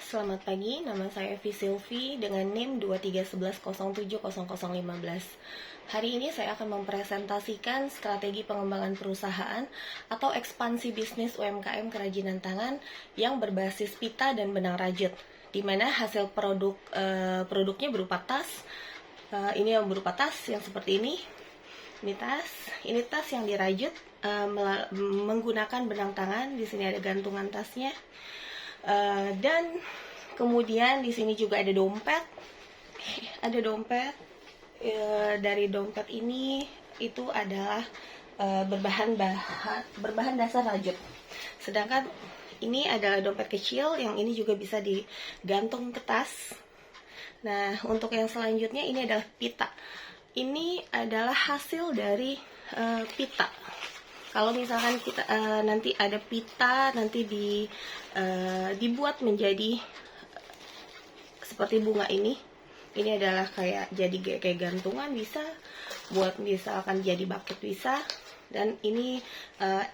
selamat pagi. Nama saya V Silvi dengan NIM 2311070015. Hari ini saya akan mempresentasikan strategi pengembangan perusahaan atau ekspansi bisnis UMKM kerajinan tangan yang berbasis pita dan benang rajut, di mana hasil produknya berupa tas. Ini yang berupa tas yang seperti ini. Ini tas yang dirajut menggunakan benang tangan. Di sini ada gantungan tasnya. Dan kemudian di sini juga ada dompet. Dari dompet ini itu adalah berbahan dasar rajut. Sedangkan ini adalah dompet kecil, yang ini juga bisa digantung ke tas. Nah, untuk yang selanjutnya ini adalah pita. Ini adalah hasil dari pita. Kalau misalkan kita nanti ada pita, nanti dibuat menjadi seperti bunga ini. Ini adalah kayak gantungan bisa, buat misalkan jadi bucket bisa, dan ini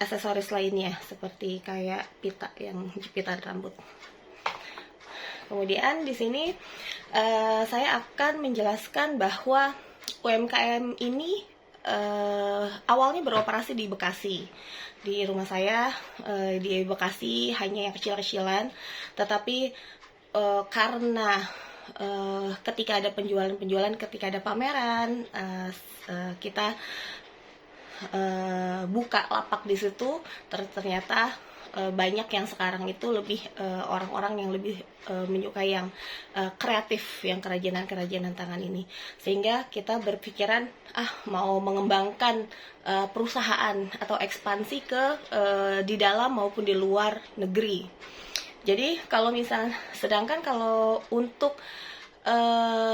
aksesoris lainnya seperti kayak pita yang jepitan rambut. Kemudian di sini saya akan menjelaskan bahwa UMKM ini awalnya beroperasi di Bekasi. Di rumah saya di Bekasi hanya yang kecil-kecilan, tetapi karena ketika ada penjualan, ketika ada pameran, kita buka lapak di situ. Ternyata banyak yang sekarang itu lebih orang-orang yang lebih menyukai yang kreatif, yang kerajinan tangan ini, sehingga kita berpikiran mau mengembangkan perusahaan atau ekspansi ke di dalam maupun di luar negeri. Jadi sedangkan kalau untuk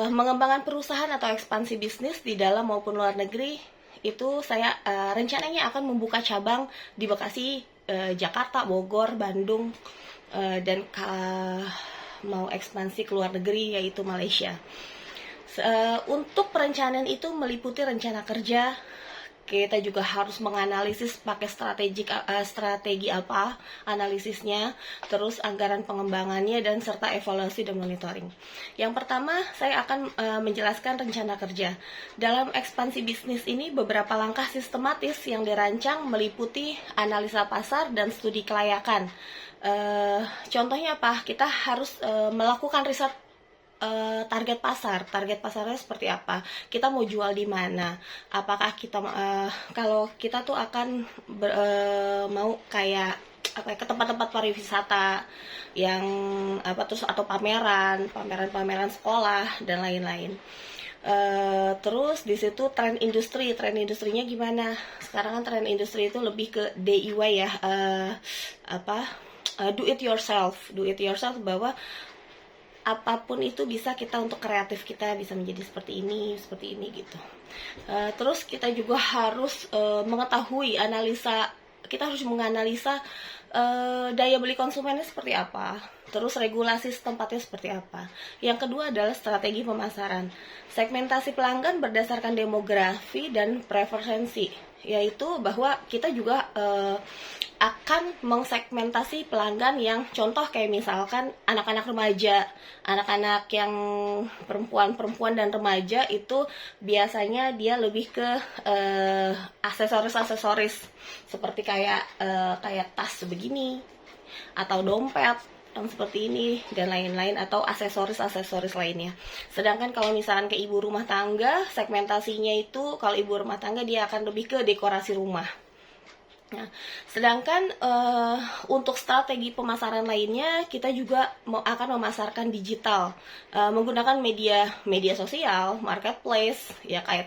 mengembangkan perusahaan atau ekspansi bisnis di dalam maupun luar negeri, itu saya rencananya akan membuka cabang di Bekasi, Jakarta, Bogor, Bandung, dan mau ekspansi ke luar negeri yaitu Malaysia. Untuk perencanaan itu meliputi rencana kerja. Kita juga harus menganalisis pakai strategi apa analisisnya, terus anggaran pengembangannya, dan serta evaluasi dan monitoring. Yang pertama, saya akan menjelaskan rencana kerja. Dalam ekspansi bisnis ini, beberapa langkah sistematis yang dirancang meliputi analisa pasar dan studi kelayakan. Contohnya apa? Kita harus melakukan riset target pasarnya seperti apa, kita mau jual di mana, apakah kita kalau kita tuh akan mau kayak ke tempat-tempat pariwisata yang terus atau pameran sekolah dan lain-lain. Terus di situ tren industrinya gimana. Sekarang kan tren industri itu lebih ke DIY ya, do it yourself, bahwa apapun itu bisa kita untuk kreatif kita bisa menjadi seperti ini gitu. Terus kita juga harus mengetahui kita harus menganalisa daya beli konsumennya seperti apa, terus regulasi setempatnya seperti apa. Yang kedua adalah strategi pemasaran. Segmentasi pelanggan berdasarkan demografi dan preferensi, yaitu bahwa kita juga akan mengsegmentasi pelanggan yang contoh kayak misalkan anak-anak remaja, anak-anak yang perempuan dan remaja itu biasanya dia lebih ke aksesoris seperti kayak tas begini atau dompet yang seperti ini dan lain-lain, atau aksesoris lainnya. Sedangkan kalau misalkan ke ibu rumah tangga, segmentasinya itu kalau ibu rumah tangga dia akan lebih ke dekorasi rumah. Nah, sedangkan untuk strategi pemasaran lainnya, kita juga akan memasarkan digital menggunakan media sosial, marketplace, ya kayak